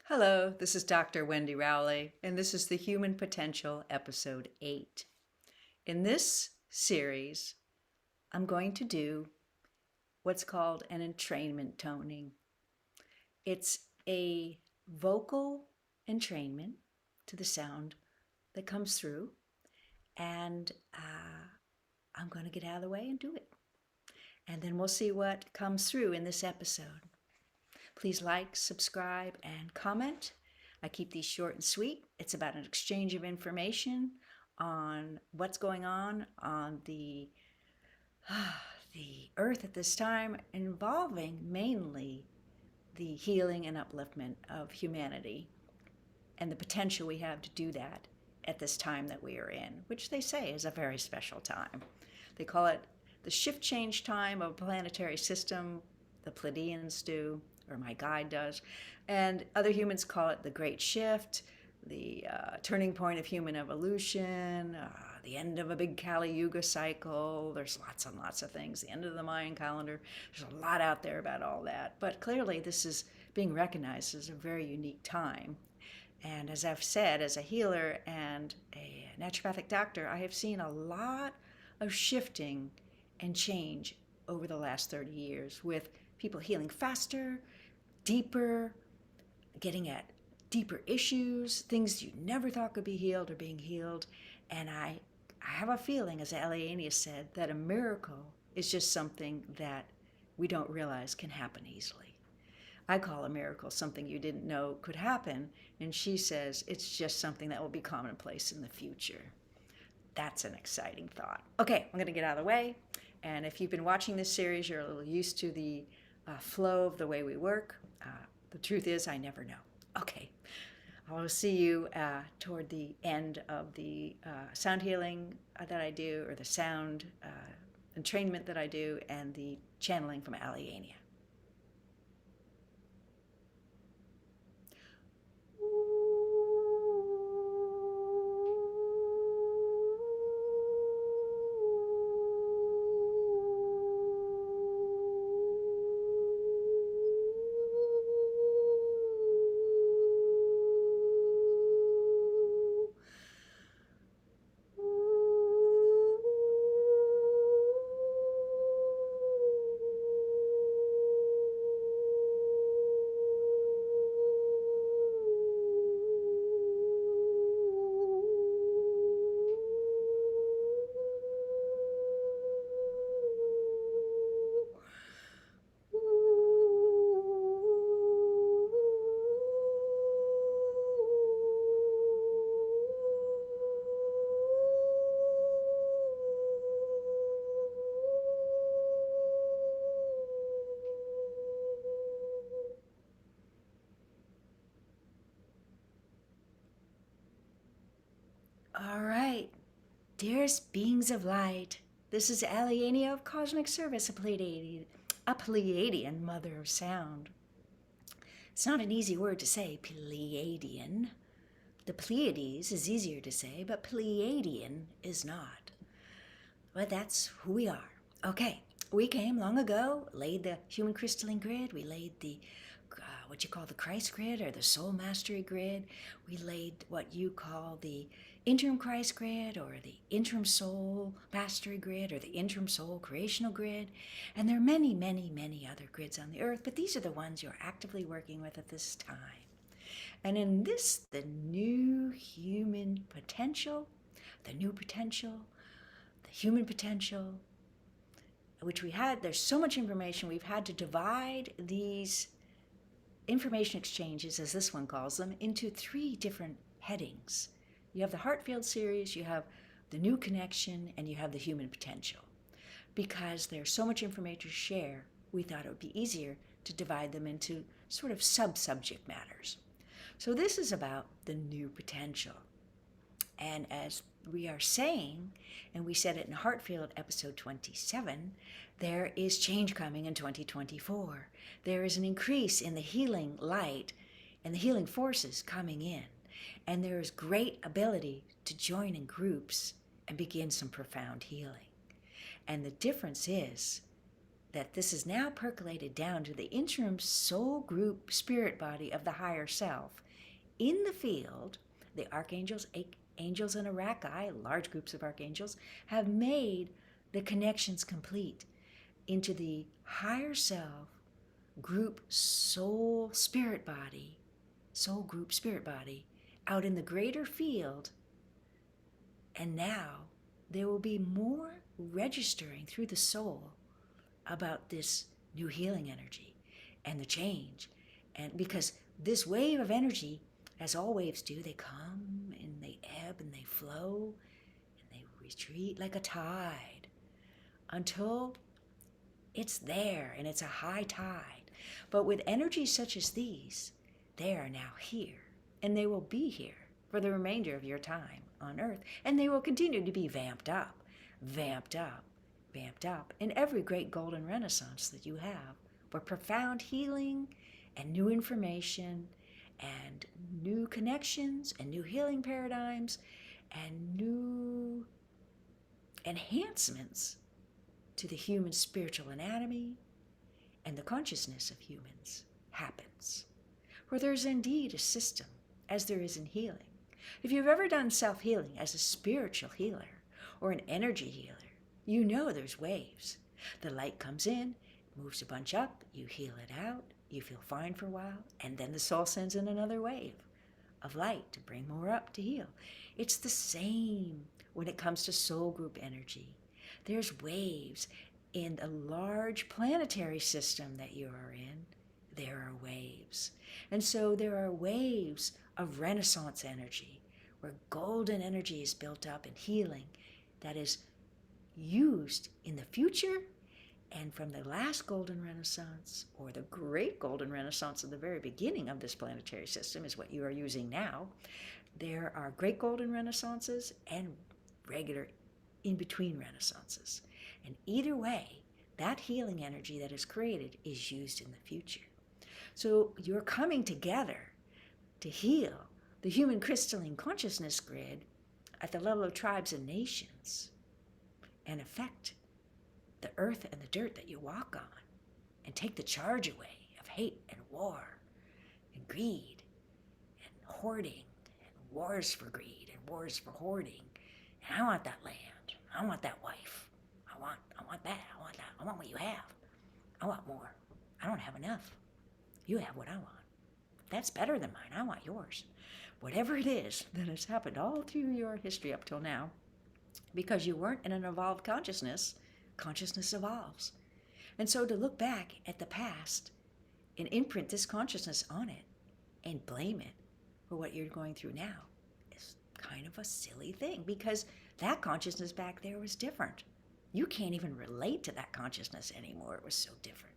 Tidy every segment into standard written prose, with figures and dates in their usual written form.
Hello, this is Dr. Wendy Rowley, and this is the Human Potential, Episode 8. In this series, I'm going to do what's called an entrainment toning. It's a vocal entrainment to the sound that comes through, and I'm going to get out of the way and do it. And then we'll see what comes through in this episode. Please like, subscribe, and comment. I keep these short and sweet. It's about an exchange of information on what's going on the earth at this time, involving mainly the healing and upliftment of humanity and the potential we have to do that at this time that we are in, which they say is a very special time. They call it the shift change time of a planetary system. The Pleiadians do, or my guide does, and other humans call it the Great Shift, the turning point of human evolution, the end of a big Kali Yuga cycle. There's lots and lots of things, the end of the Mayan calendar. There's a lot out there about all that, but clearly this is being recognized as a very unique time. And as I've said, as a healer and a naturopathic doctor, I have seen a lot of shifting and change over the last 30 years, with people healing faster, deeper, getting at deeper issues, things you never thought could be healed are being healed. And I have a feeling, as Allaenea said, that a miracle is just something that we don't realize can happen easily. I call a miracle something you didn't know could happen, and she says it's just something that will be commonplace in the future. That's an exciting thought. Okay, I'm going to get out of the way. And if you've been watching this series, you're a little used to the flow of the way we work. The truth is, I never know. Okay, I'll see you toward the end of the sound healing that I do, or the sound entrainment that I do, and the channeling from Allaenea. All right, dearest beings of light, this is Allaenea of Cosmic Service, a Pleiadian mother of sound. It's not an easy word to say, Pleiadian. The Pleiades is easier to say, but Pleiadian is not. But that's who we are. Okay, we came long ago, laid the human crystalline grid, we laid the what you call the Christ grid or the soul mastery grid. We laid what you call the interim Christ grid or the interim soul mastery grid or the interim soul creational grid. And there are many, many, many other grids on the earth, but these are the ones you're actively working with at this time. And in this, the new human potential, the human potential, which there's so much information, we've had to divide these information exchanges, as this one calls them, into 3 different headings. You have the Heartfield series, you have the new connection, and you have the human potential. Because there's so much information to share, we thought it would be easier to divide them into sort of sub-subject matters. So this is about the new potential. And as we are saying, and we said it in Heartfield episode 27, there is change coming in 2024. There is an increase in the healing light and the healing forces coming in. And there is great ability to join in groups and begin some profound healing. And the difference is that this is now percolated down to the interim soul group spirit body of the higher self. In the field, the archangels, angels, and Arachai, large groups of archangels, have made the connections complete into the higher self group soul spirit body, soul group spirit body, out in the greater field. And now there will be more registering through the soul about this new healing energy and the change. And because this wave of energy, as all waves do, they come and they ebb and they flow and they retreat like a tide until it's there and it's a high tide. But with energies such as these, they are now here, and they will be here for the remainder of your time on Earth, and they will continue to be vamped up, vamped up, vamped up in every great golden renaissance that you have, where profound healing and new information and new connections and new healing paradigms and new enhancements to the human spiritual anatomy and the consciousness of humans happens, where there's indeed a system, as there is in healing. If you've ever done self-healing as a spiritual healer or an energy healer, you know there's waves. The light comes in, moves a bunch up, you heal it out, you feel fine for a while, and then the soul sends in another wave of light to bring more up to heal. It's the same when it comes to soul group energy. There's waves in the large planetary system that you are in. There are waves. And so there are waves of Renaissance energy, where golden energy is built up in healing that is used in the future. And from the last golden renaissance, or the great golden renaissance of the very beginning of this planetary system, is what you are using now. There are great golden renaissances and regular in-between renaissances. And either way, that healing energy that is created is used in the future. So you're coming together to heal the human crystalline consciousness grid at the level of tribes and nations and affect the earth and the dirt that you walk on, and take the charge away of hate and war and greed and hoarding and wars for greed and wars for hoarding. And I want that land. I want that wife. I want that. I want that. I want what you have. I want more. I don't have enough. You have what I want. That's better than mine. I want yours. Whatever it is that has happened all through your history up till now, because you weren't in an evolved consciousness, consciousness evolves. And so to look back at the past and imprint this consciousness on it and blame it for what you're going through now is kind of a silly thing, because that consciousness back there was different. You can't even relate to that consciousness anymore. It was so different.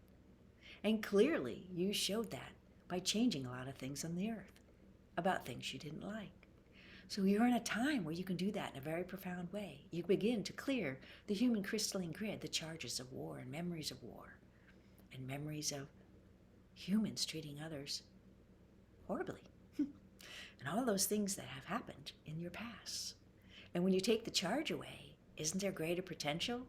And clearly you showed that by changing a lot of things on the earth about things you didn't like. So you're in a time where you can do that in a very profound way. You begin to clear the human crystalline grid, the charges of war and memories of war, and memories of humans treating others horribly, and all those things that have happened in your past. And when you take the charge away, isn't there greater potential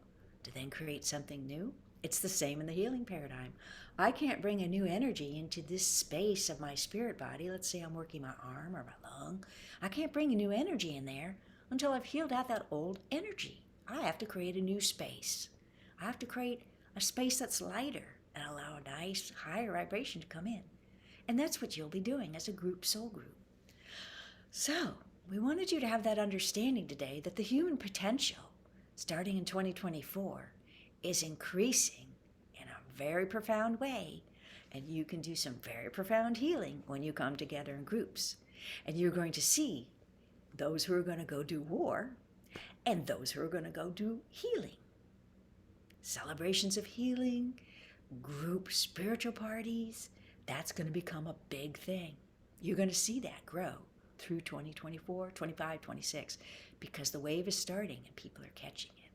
to then create something new? It's the same in the healing paradigm. I can't bring a new energy into this space of my spirit body. Let's say I'm working my arm or my lung. I can't bring a new energy in there until I've healed out that old energy. I have to create a new space. I have to create a space that's lighter and allow a nice higher vibration to come in. And that's what you'll be doing as a group, soul group. So we wanted you to have that understanding today that the human potential, starting in 2024, is increasing in a very profound way. And you can do some very profound healing when you come together in groups. And you're going to see those who are going to go do war and those who are going to go do healing. Celebrations of healing, group spiritual parties, that's going to become a big thing. You're going to see that grow through 2024, 25, 26, because the wave is starting and people are catching it.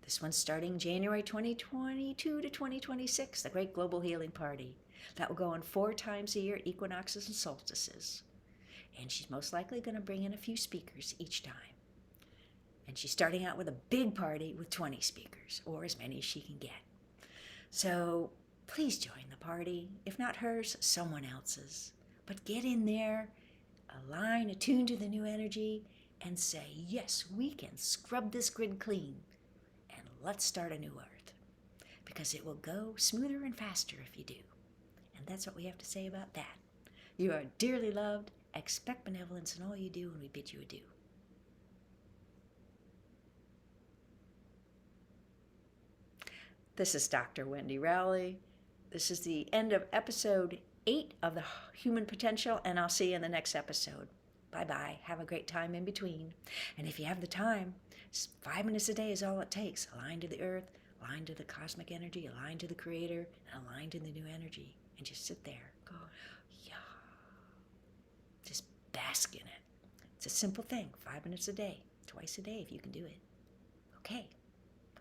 This one's starting January 2022 to 2026, the Great Global Healing Party. That will go on 4 times a year, equinoxes and solstices. And she's most likely going to bring in a few speakers each time. And she's starting out with a big party with 20 speakers, or as many as she can get. So please join the party. If not hers, someone else's. But get in there, align, attune to the new energy, and say, yes, we can scrub this grid clean, and let's start a new earth. Because it will go smoother and faster if you do. And that's what we have to say about that. You are dearly loved. Expect benevolence in all you do, and we bid you adieu. This is Dr. Wendy Rowley. This is the end of episode 8 of the Human Potential, and I'll see you in the next episode. Bye-bye. Have a great time in between. And if you have the time, 5 minutes a day is all it takes. Align to the earth, align to the cosmic energy, align to the creator, and align to the new energy. And just sit there. Go, yeah. Just bask in it. It's a simple thing. 5 minutes a day. Twice a day if you can do it. Okay.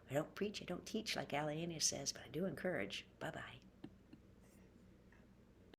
I don't preach, I don't teach like Allaenea says, but I do encourage. Bye-bye.